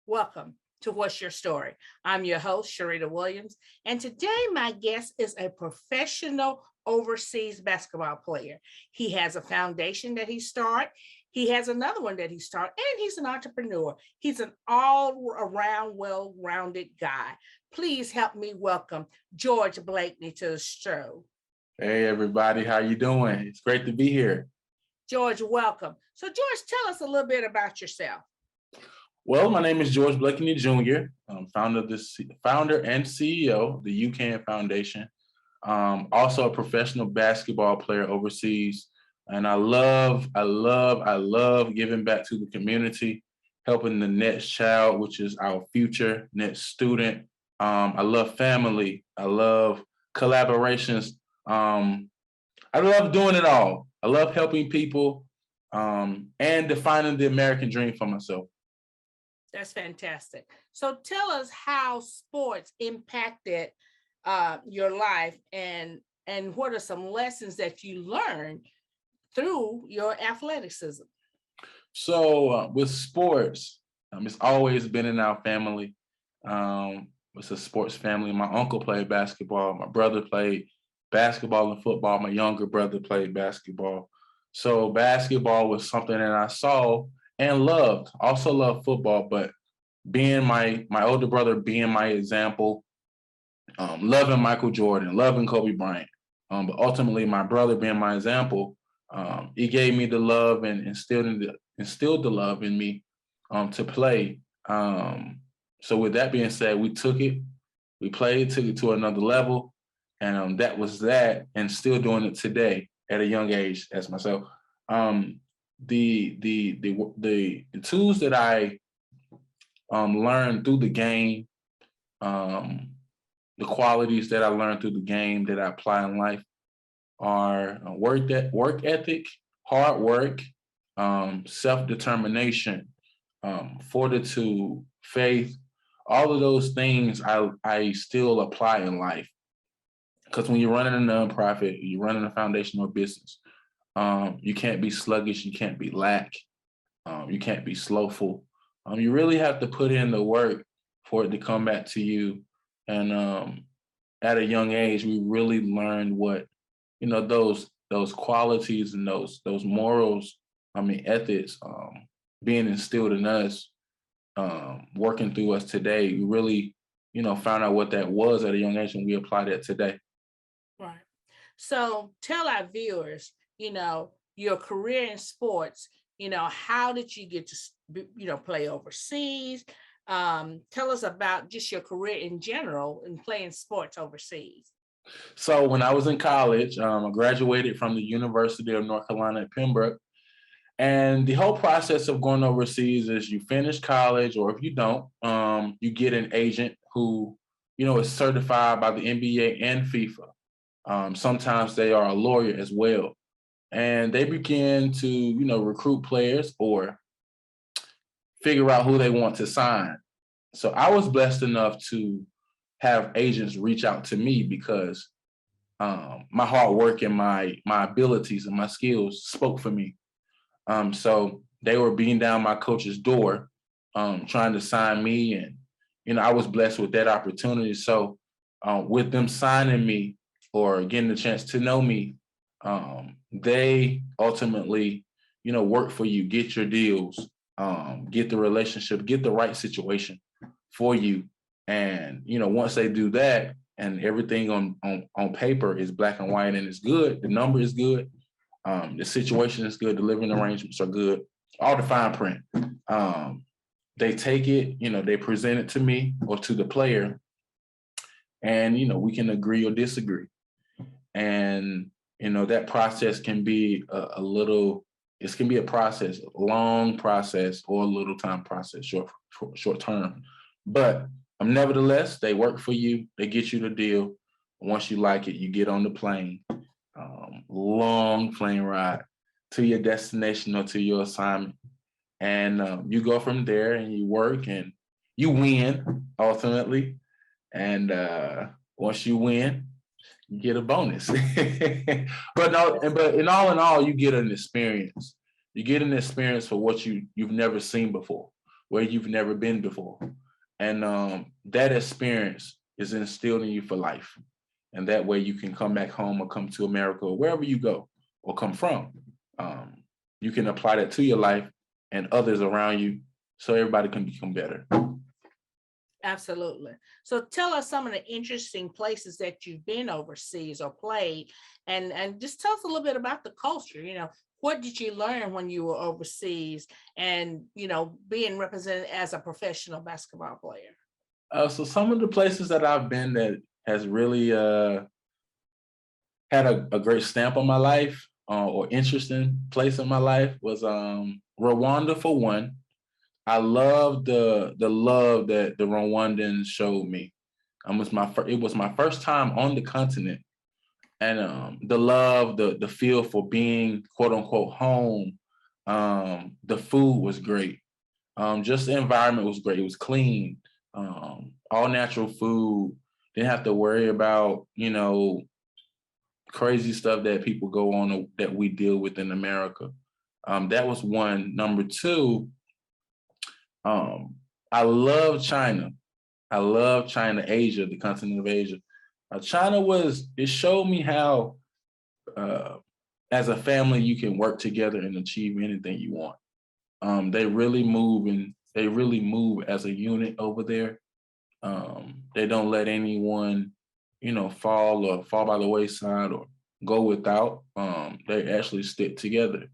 Welcome to What's Your Story? I'm your host, Sherita Williams, and today my guest is a professional overseas basketball player. He has a foundation that he started. He has another one that he started, and he's an entrepreneur. He's an all-around, well-rounded guy. Please help me welcome George Blakeney to the show. Hey everybody, how you doing? It's great to be here. George, welcome. So George, tell us a little bit about yourself. Well, my name is George Blakeney Jr., founder and CEO of the Ucan Foundation. Also a professional basketball player overseas. And I love giving back to the community, helping the next child, which is our future next student. I love family. I love collaborations. I love doing it all. I love helping people and defining the American dream for myself. That's fantastic. So tell us how sports impacted your life and what are some lessons that you learned through your athleticism? So with sports, it's always been in our family. It's a sports family. My uncle played basketball. My brother played basketball and football. My younger brother played basketball. So basketball was something that I saw and loved. Also loved football, but being my older brother, being my example, loving Michael Jordan, loving Kobe Bryant, but ultimately my brother being my example, he gave me the love and instilled the love in me to play. So with that being said, we took it, we played, took it to another level, and that was that, and still doing it today at a young age as myself. The tools that I learned through the game, the qualities that I learned through the game that I apply in life are work ethic, hard work, self-determination, fortitude, faith. All of those things I still apply in life. Because when you're running a nonprofit, you're running a foundational business, you can't be sluggish, you can't be lack, you can't be slowful. You really have to put in the work for it to come back to you. And at a young age, we really learned what, those qualities and those morals, ethics, being instilled in us, working through us today. We really, found out what that was at a young age, and we apply that today. Right. So tell our viewers, your career in sports, how did you get to, play overseas? Tell us about just your career in general in playing sports overseas. So when I was in college, I graduated from the University of North Carolina at Pembroke. And the whole process of going overseas is you finish college, or if you don't, you get an agent who, is certified by the NBA and FIFA. Sometimes they are a lawyer as well. And they begin to, recruit players or figure out who they want to sign. So I was blessed enough to have agents reach out to me because my hard work and my abilities and my skills spoke for me. So they were beating down my coach's door, trying to sign me. And, I was blessed with that opportunity. So with them signing me or getting the chance to know me, they ultimately, work for you, get your deals, get the relationship, get the right situation for you. And, once they do that and everything on paper is black and white and it's good, the number is good, the situation is good, the living arrangements are good, all the fine print. They take it, they present it to me or to the player, and, we can agree or disagree. And, that process can be it can be a process, a long process or a little time process, short term. But nevertheless, they work for you, they get you the deal. Once you like it, you get on the plane, long plane ride to your destination or to your assignment. And you go from there and you work and you win ultimately. And once you win, you get a bonus. but in all, you get an experience. You get an experience for what you've never seen before. where you've never been before. And that experience is instilled in you for life. And that way you can come back home or come to America or wherever you go or come from. You can apply that to your life and others around you so everybody can become better. Absolutely. So tell us some of the interesting places that you've been overseas or played, and just tell us a little bit about the culture. What did you learn when you were overseas and, being represented as a professional basketball player? So some of the places that I've been that has really had a great stamp on my life or interesting place in my life was Rwanda for one. I love the love that the Rwandans showed me. It was my first time on the continent, and the love, the feel for being quote unquote home. The food was great. Just the environment was great. It was clean. All natural food. Didn't have to worry about crazy stuff that people go on that we deal with in America. That was one. Number two. I love China. I love China, Asia, the continent of Asia. It showed me how, as a family, you can work together and achieve anything you want. They really move as a unit over there. They don't let anyone, fall by the wayside or go without. They actually stick together.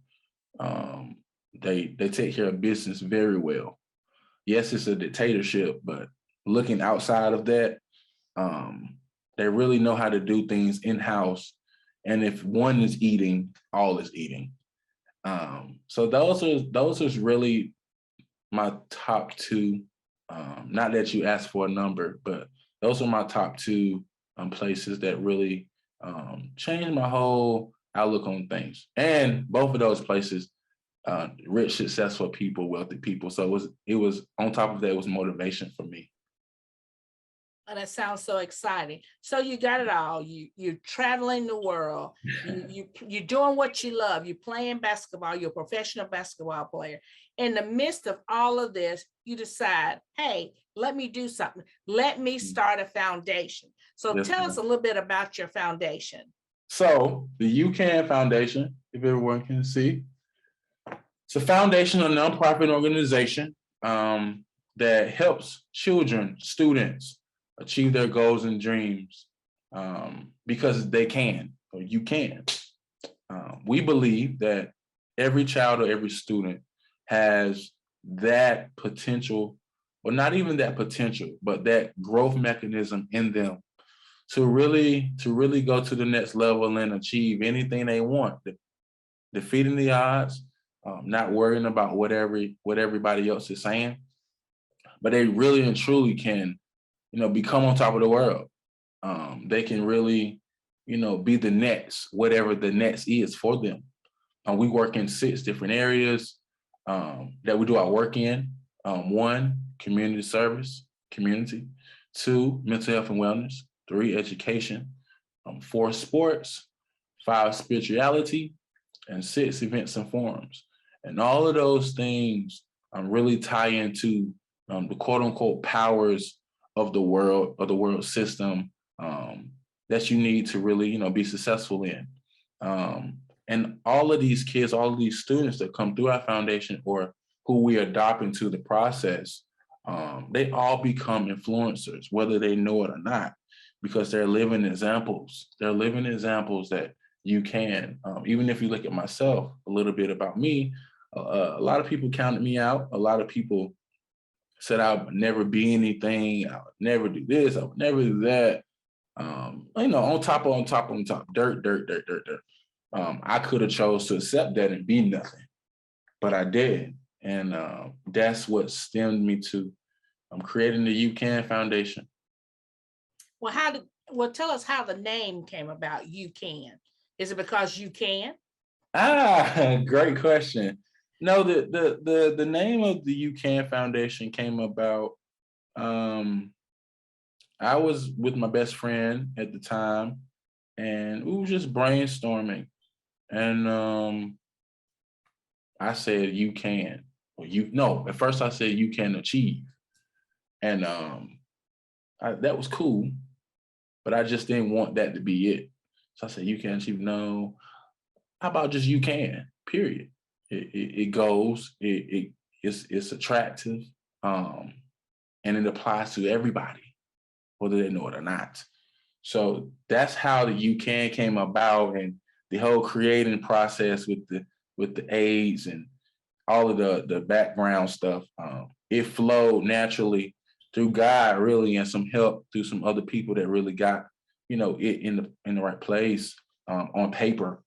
They take care of business very well. Yes, it's a dictatorship, but looking outside of that, they really know how to do things in-house. And if one is eating, all is eating. So those are really my top two. Not that you asked for a number, but those are my top two places that really changed my whole outlook on things. And both of those places, rich, successful people, wealthy people. So it was on top of that, it was motivation for me. Oh, that sounds so exciting. So you got it all. You're traveling the world. You're doing what you love. You're playing basketball. You're a professional basketball player. In the midst of all of this, you decide, hey, let me do something. Let me start a foundation. So Yes, tell ma'am. us a little bit about your foundation. So the Ucan Foundation, if everyone can see, it's a foundation, a nonprofit organization that helps children, students achieve their goals and dreams because they can, or you can. We believe that every child or every student has that potential, or not even that potential, but that growth mechanism in them to really go to the next level and achieve anything they want, defeating the odds, not worrying about what everybody else is saying, but they really and truly can, become on top of the world. They can really, be the next, whatever the next is for them. We work in 6 different areas that we do our work in. 1, community service, community. 2, mental health and wellness. 3, education. 4, sports. 5, spirituality. And 6, events and forums. And all of those things really tie into the quote unquote powers of the world system that you need to really, be successful in. And all of these kids, all of these students that come through our foundation or who we adopt into the process, they all become influencers, whether they know it or not, because they're living examples. They're living examples that you can. Even if you look at myself, a little bit about me, a lot of people counted me out. A lot of people said I would never be anything. I would never do this. I would never do that. On top, dirt. I could have chose to accept that and be nothing, but I did. And that's what stemmed me to creating the Ucan Foundation. Well, tell us how the name came about, You Can. Is it because you can? Great question. No, the name of the Ucan Foundation came about. I was with my best friend at the time, and we were just brainstorming. And I said, you can. no, at first I said you can achieve. And that was cool, but I just didn't want that to be it. So I said, you can achieve. No, how about just you can, period. It goes, it's attractive, and it applies to everybody, whether they know it or not. So that's how the You Can came about, and the whole creating process with the AIDS and all of the background stuff. It flowed naturally through God, really, and some help through some other people that really got, it in the right place on paper.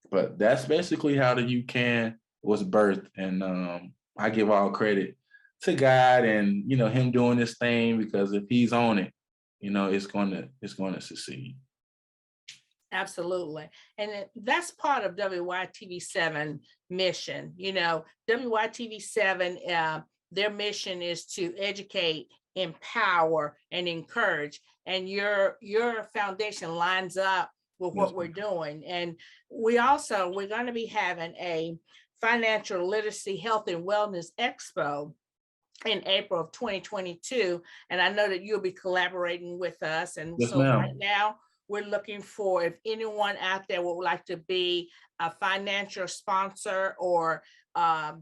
But that's basically how the You Can was birthed, and I give all credit to God and him doing this thing, because if he's on it, it's going to succeed. Absolutely. And that's part of WYTV7 mission. WYTV7, their mission is to educate, empower, and encourage. And your foundation lines up with what we're doing. And we're going to be having a financial literacy, health, and wellness expo in April of 2022. And I know that you'll be collaborating with us. And Yes, so ma'am. right now, we're looking for, if anyone out there would like to be a financial sponsor or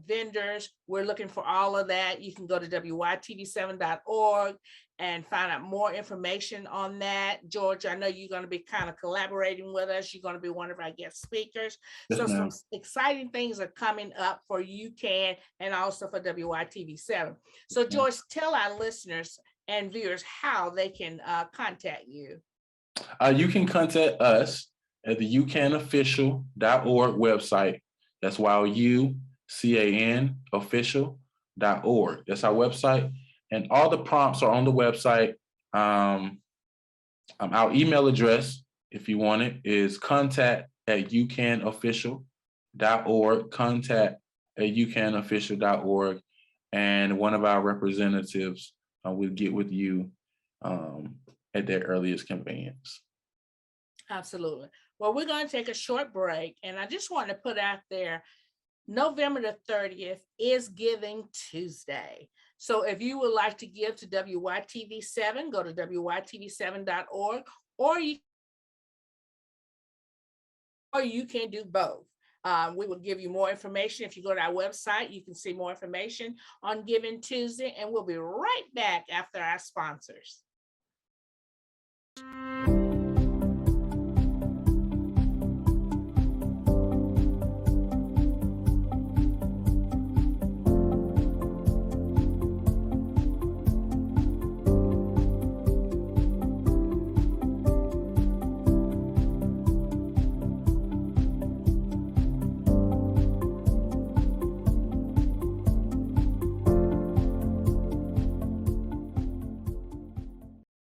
vendors, we're looking for all of that. You can go to WYTV7.org and find out more information on that. George, I know you're going to be kind of collaborating with us. You're going to be one of our guest speakers. Yes, so ma'am. some exciting things are coming up for UCAN and also for WYTV7. So George, tell our listeners and viewers how they can contact you. You can contact us at the ucanofficial.org website. That's YUCAN official.org. That's our website. And all the prompts are on the website. Our email address, if you want it, is contact@ucanofficial.org, contact@ucanofficial.org. And one of our representatives will get with you at their earliest convenience. Absolutely. Well, we're going to take a short break, and I just want to put out there, November the 30th is Giving Tuesday. So if you would like to give to WYTV7, go to WYTV7.org, or you can do both. We will give you more information. If you go to our website, you can see more information on Giving Tuesday, and we'll be right back after our sponsors.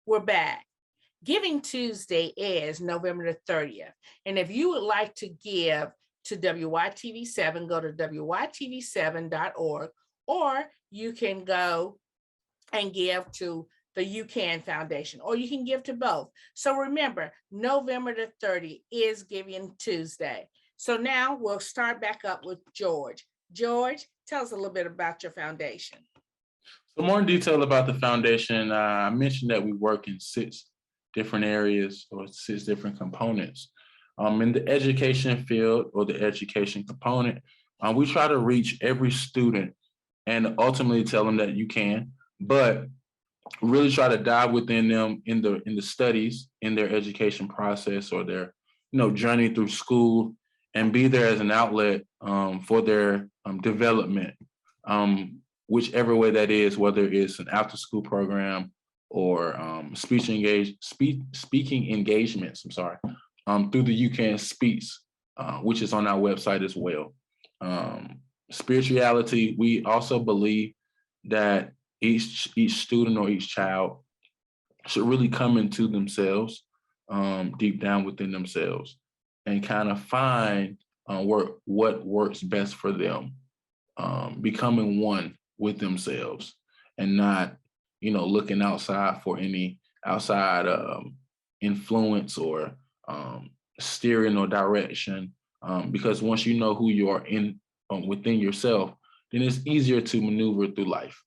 We're back. Giving Tuesday is November the 30th. And if you would like to give to WYTV7, go to WYTV7.org, or you can go and give to the Ucan Foundation, or you can give to both. So remember, November the 30th is Giving Tuesday. So now we'll start back up with George. George, tell us a little bit about your foundation. So more in detail about the foundation, I mentioned that we work in 6 different areas or 6 different components. In the education field or the education component, we try to reach every student and ultimately tell them that you can, but really try to dive within them in the studies, in their education process or their journey through school, and be there as an outlet for their development. Whichever way that is, whether it's an after-school program or speaking engagements, through the UCAN Speaks, which is on our website as well. Spirituality, we also believe that each student or each child should really come into themselves, deep down within themselves, and kind of find what works best for them, becoming one with themselves and not, looking outside for any outside influence or steering or direction. Because once you know who you are within yourself, then it's easier to maneuver through life.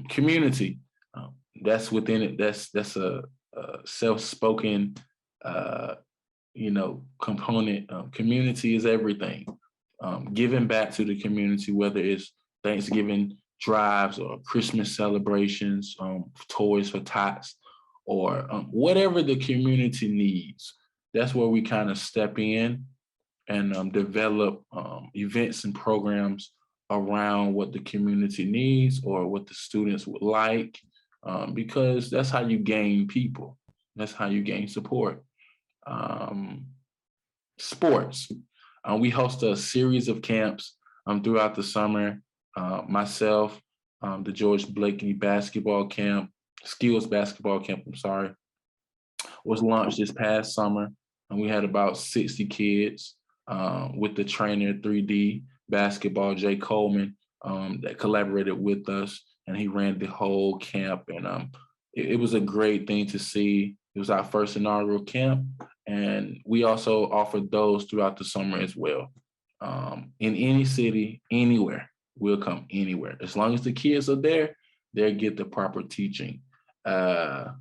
Community, that's within it. That's a self-spoken, component. Community is everything. Giving back to the community, whether it's Thanksgiving drives or Christmas celebrations, toys for tots, or whatever the community needs. That's where we kind of step in and develop events and programs around what the community needs or what the students would like, because that's how you gain people. That's how you gain support. Sports. We host a series of camps throughout the summer. Myself, the George Blakeney basketball camp, skills basketball camp, was launched this past summer. And we had about 60 kids with the trainer 3D basketball, Jay Coleman, that collaborated with us, and he ran the whole camp. And it was a great thing to see. It was our first inaugural camp, and we also offered those throughout the summer as well. In any city, anywhere, we'll come anywhere. As long as the kids are there, they'll get the proper teaching. And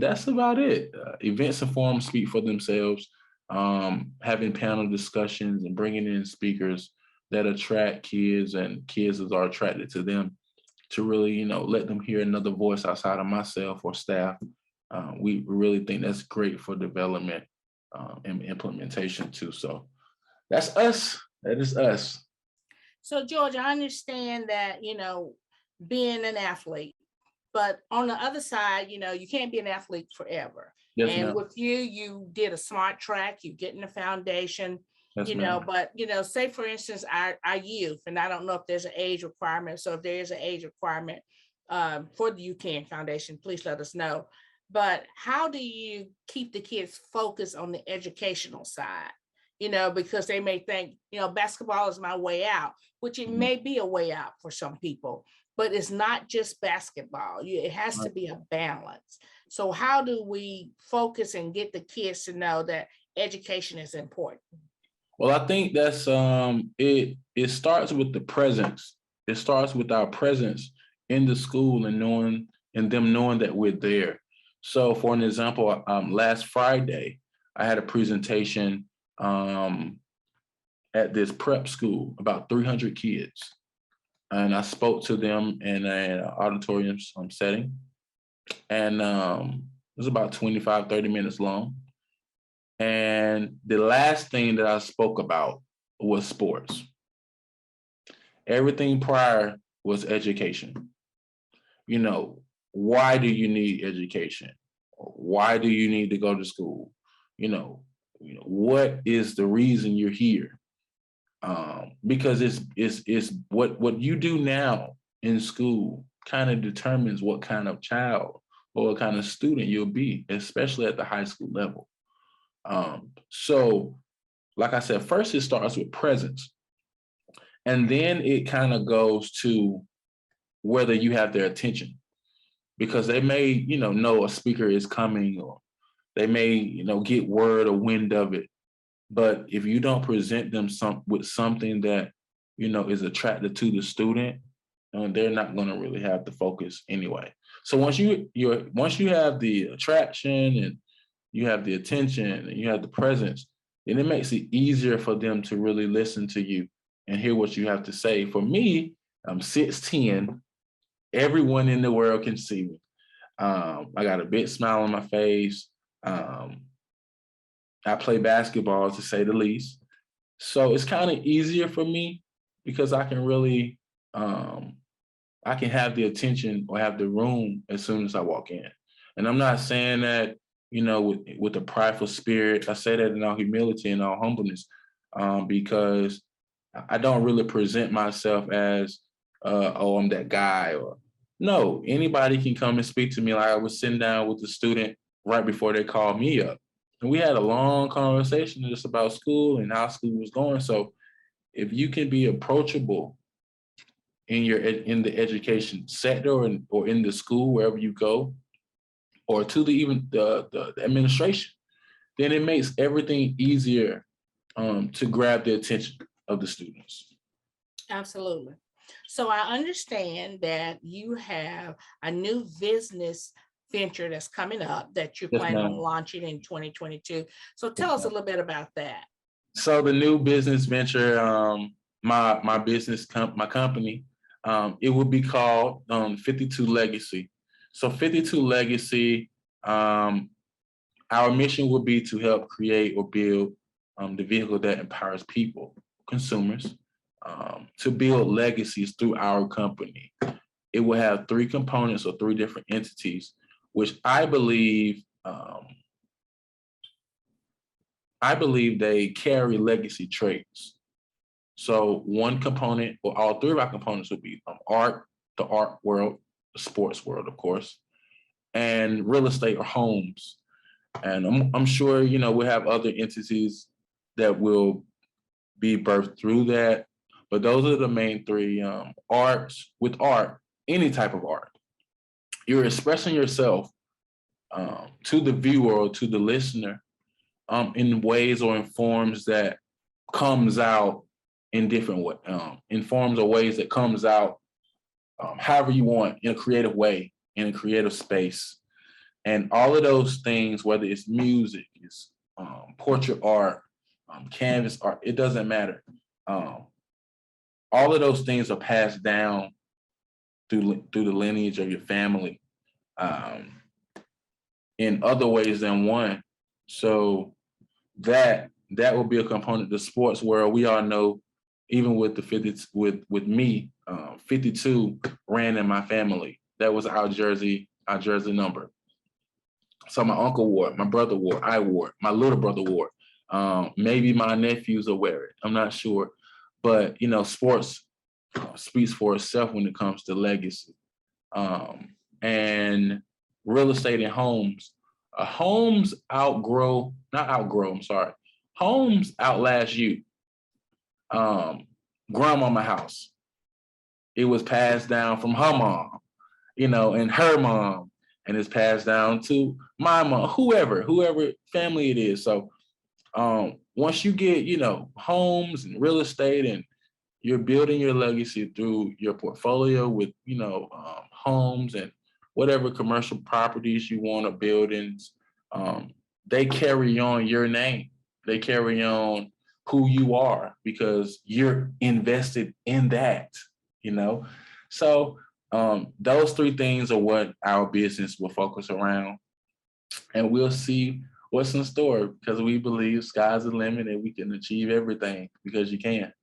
that's about it. Events and forums speak for themselves. Having panel discussions and bringing in speakers that attract kids, and kids are attracted to them, to really, let them hear another voice outside of myself or staff. We really think that's great for development and implementation too. So that's us. That is us. So, George, I understand that, being an athlete, but on the other side, you can't be an athlete forever. Yes, and ma'am. with you did a smart track, you get in the foundation, Yes, ma'am. but, say for instance, our youth, and I don't know if there's an age requirement. So if there is an age requirement for the Ucan Foundation, please let us know. But how do you keep the kids focused on the educational side? Because they may think, basketball is my way out, which it may be a way out for some people, but it's not just basketball. It has to be a balance. So how do we focus and get the kids to know that education is important? Well, I think that's it starts with the presence. It starts with our presence in the school and them knowing that we're there. So for an example, last Friday, I had a presentation at this prep school, about 300 kids. And I spoke to them in an auditorium setting. And it was about 25, 30 minutes long. And the last thing that I spoke about was sports. Everything prior was education. Why do you need education? Why do you need to go to school? What is the reason you're here? Because it's what you do now in school kind of determines what kind of child or what kind of student you'll be, especially at the high school level. So, like I said, first it starts with presence, and then it kind of goes to whether you have their attention, because they may, know a speaker is coming, or they may, get word or wind of it. But if you don't present them with something that, is attractive to the student, they're not going to really have the focus anyway. So once you have the attraction, and you have the attention, and you have the presence, then it makes it easier for them to really listen to you and hear what you have to say. For me, I'm 6'10". Everyone in the world can see me. I got a big smile on my face. I play basketball, to say the least. So it's kind of easier for me, because I can really, I can have the attention or have the room as soon as I walk in. And I'm not saying that, with a prideful spirit. I say that in all humility and all humbleness, because I don't really present myself as, I'm that guy. Or no, anybody can come and speak to me. Like I was sitting down with the student right before they called me up. And we had a long conversation just about school and how school was going. So if you can be approachable in the education sector, or in the school, wherever you go, or to the administration, then it makes everything easier to grab the attention of the students. Absolutely. So I understand that you have a new business venture that's coming up that you're Yes, planning on ma'am. launching in 2022. So Yes, tell us a ma'am. little bit about that. So the new business venture, my company, it will be called 52 Legacy. So 52 Legacy, um, our mission will be to help create or build the vehicle that empowers people, consumers, to build legacies through our company. It will have three components or three different entities, which I believe they carry legacy traits. So one component, or all three of our components, would be art, the art world, the sports world, of course, and real estate or homes. And I'm sure, we'll have other entities that will be birthed through that. But those are the main three. Arts, with art, any type of art, you're expressing yourself to the viewer or to the listener in ways or in forms that comes out in different way, in forms or ways that comes out however you want, in a creative way, in a creative space. And all of those things, whether it's music, it's portrait art, canvas art, it doesn't matter. Um, all of those things are passed down through the lineage of your family um, in other ways than one. So that will be a component of the sports world. We all know, even with the 50, with me, 52 ran in my family. That was our jersey number. So my uncle wore it, my brother wore it, I wore it, my little brother wore it. Maybe my nephews will wear it. I'm not sure, but sports speaks for itself when it comes to legacy. And real estate and homes. Homes outgrow, not outgrow. I'm sorry. Homes outlast you. Grandmama house. It was passed down from her mom, and her mom, and it's passed down to my mom, whoever family it is. So once you get, homes and real estate, and you're building your legacy through your portfolio with, homes and whatever commercial properties you want or buildings, um, they carry on your name. They carry on who you are because you're invested in that, you know? So those three things are what our business will focus around, and we'll see what's in store because we believe sky's the limit and we can achieve everything because you can.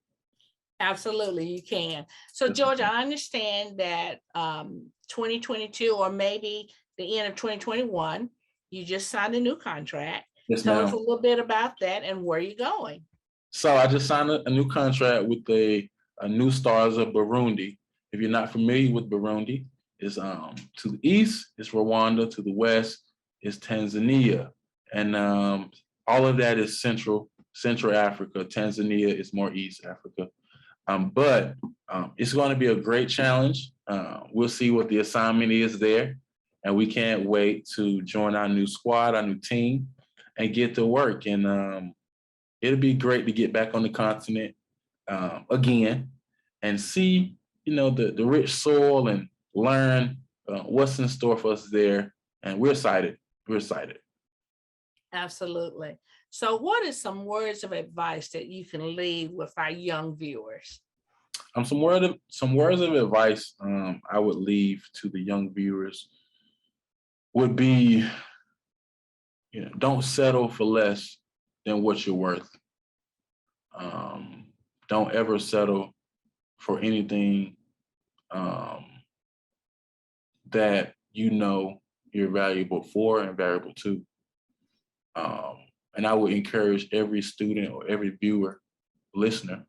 Absolutely, you can. So, Yes, George, ma'am. I understand that 2022 or maybe the end of 2021, you just signed a new contract. Yes, Tell us a ma'am. little bit about that and where you're going. So I just signed a new contract with a new stars of Burundi. If you're not familiar with Burundi, it's to the east is Rwanda, to the west is Tanzania, and all of that is Central Africa. Tanzania is more East Africa. But it's going to be a great challenge. We'll see what the assignment is there, and we can't wait to join our new squad, our new team, and get to work. And it'll be great to get back on the continent again and see, the rich soil and learn what's in store for us there. And we're excited. We're excited. Absolutely. So, what is some words of advice that you can leave with our young viewers? Some words of advice I would leave to the young viewers would be, don't settle for less than what you're worth. Um, don't ever settle for anything um, that you're valuable for and valuable to. Um, and I would encourage every student or every viewer, listener,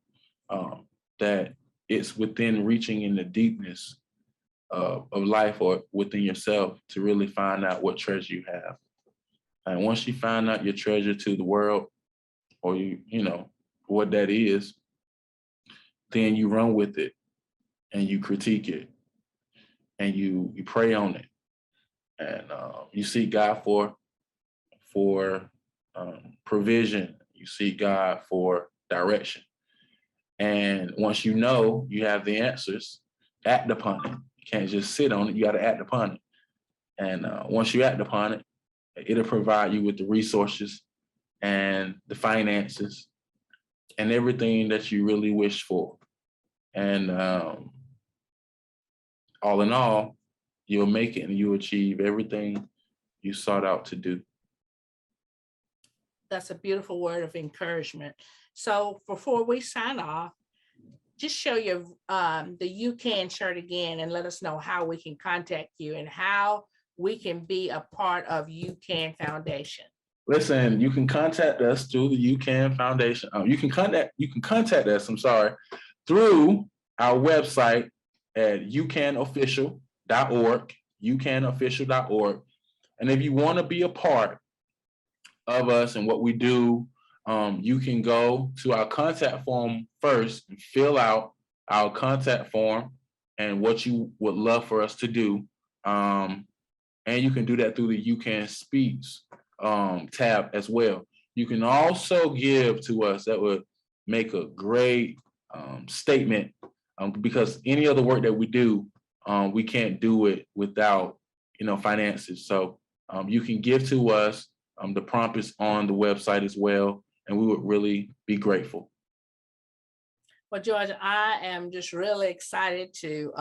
um, that it's within reaching in the deepness of life or within yourself to really find out what treasure you have. And once you find out your treasure to the world, or what that is, then you run with it and you critique it and you pray on it and you seek God for provision. You seek God for direction, And once you know you have the answers, act upon it. You can't just sit on it. You got to act upon it. And once you act upon it, it'll provide you with the resources and the finances and everything that you really wish for. And all in all, you'll make it and you'll achieve everything you sought out to do. That's a beautiful word of encouragement. So before we sign off, just show your the Ucan shirt again and let us know how we can contact you and how we can be a part of Ucan Foundation. Listen, you can contact us through the Ucan Foundation. You can contact us, through our website at ucanofficial.org, ucanofficial.org. And if you want to be a part of us and what we do, you can go to our contact form first and fill out our contact form and what you would love for us to do. And you can do that through the Ucan Speaks tab as well. You can also give to us. That would make a great statement, because any other work that we do, we can't do it without finances. So you can give to us. The prompt is on the website as well, and we would really be grateful. Well, George, I am just really excited to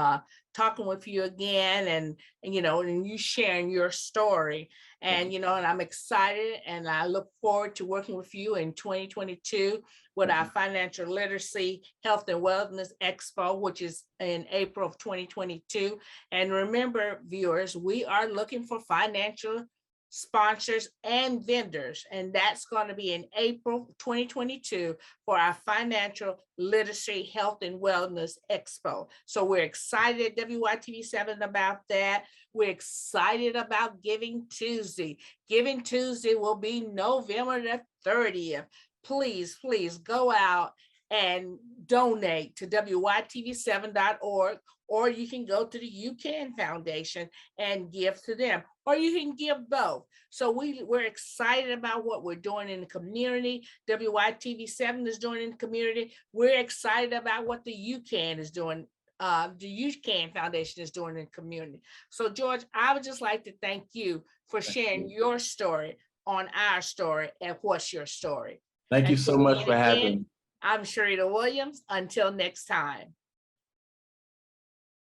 talking with you again, and you sharing your story, and and I'm excited, and I look forward to working with you in 2022 with our Financial Literacy, Health and Wellness Expo, which is in April of 2022. And remember, viewers, we are looking for financial sponsors and vendors, and that's going to be in April 2022 for our Financial Literacy, Health and Wellness Expo. So we're excited at WYTV7 about that. We're excited about Giving Tuesday. Giving Tuesday will be November the 30th. Please go out and donate to WYTV7.org, or you can go to the Ucan Foundation and give to them, or you can give both. So we're excited about what we're doing in the community. WYTV7 is doing in the community. We're excited about what the Ucan is doing. The Ucan Foundation is doing in the community. So George, I would just like to thank you for sharing your story on our story at What's Your Story. Thank you so much for having me. I'm Sherita Williams. Until next time.